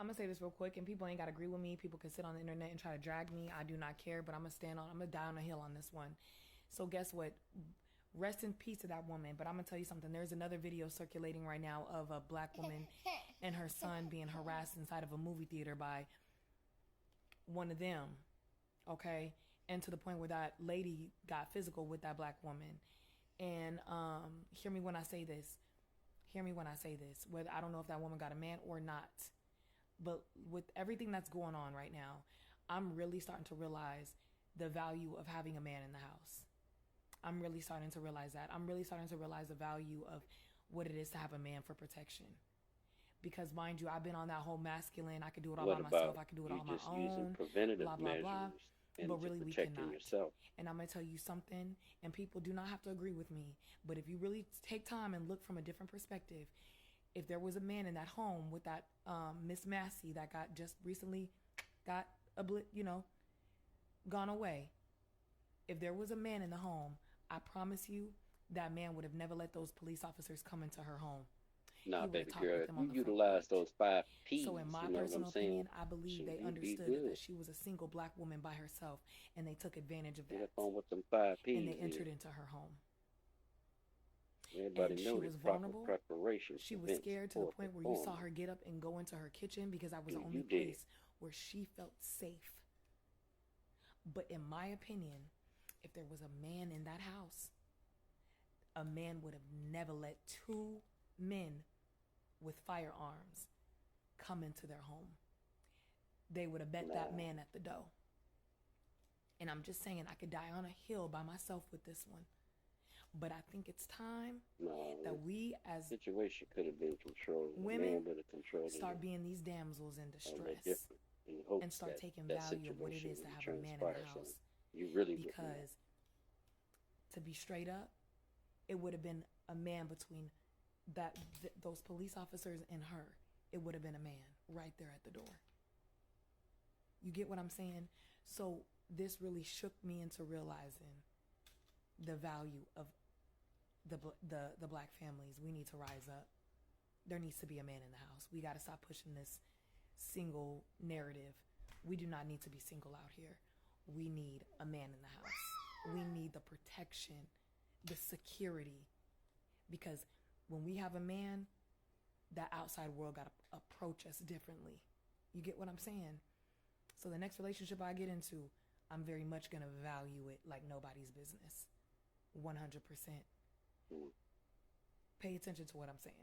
I'm gonna say this real quick, and people ain't gotta agree with me. People can sit on the internet and try to drag me. I do not care, but I'm gonna die on a hill on this one. So guess what? Rest in peace to that woman. But I'm gonna tell you something. There's another video circulating right now of a black woman and her son being harassed inside of a movie theater by one of them. Okay, and to the point where that lady got physical with that black woman. And hear me when I say this. Hear me when I say this. Whether I don't know if that woman got a man or not, but with everything that's going on right now, I'm really starting to realize the value of having a man in the house. I'm really starting to realize that. I'm really starting to realize the value of what it is to have a man for protection. Because mind you, I've been on that whole masculine, I could do it all What by myself, about I could do it you all on my just using own, preventative blah, blah, blah. measures But into really, we protecting cannot. yourself? And I'm going to tell you something, and people do not have to agree with me. But if you really take time and look from a different perspective, if there was a man in that home with that Miss Massey that got just recently got gone away, if there was a man in the home, I promise you that man would have never let those police officers come into her home. Nah, He would have baby talked girl, with if them you on the front utilize porch. those five So in P's, my you know what I'm personal saying? opinion, I believe Shit, they you'd be understood that good. she was a single black woman by herself, and they took advantage of Get that, up on what them five and they P's is. entered into her home. Everybody And she know was that proper vulnerable. preparation She was prevents scared to the poor point where you saw performance. her get up and go into her kitchen because that was the And only you did. place where she felt safe. But in my opinion, if there was a man in that house, a man would have never let two men with firearms come into their home. They would have met that Nah, man at the door. And I'm just saying, I could die on a hill by myself with this one. But I think it's time nah. that The we as situation could have been controlled. The man women would have controlled it start being these damsels in a little distress different in hopes and start that taking that value of what it situation is to wouldn't have a man in the transpire. So house. you really wouldn't know. Because to be straight up, it would have been a man between those police officers and her. It would have been a man right there at the door. You get what I'm saying? So this really shook me into realizing the value of the black families. We need to rise up. There needs to be a man in the house. We got to stop pushing this single narrative. We do not need to be single out here. We need a man in the house. We need the protection, the security. Because when we have a man, that outside world got to approach us differently. You get what I'm saying? So the next relationship I get into, I'm very much going to value it like nobody's business. 100%. Mm. Pay attention to what I'm saying.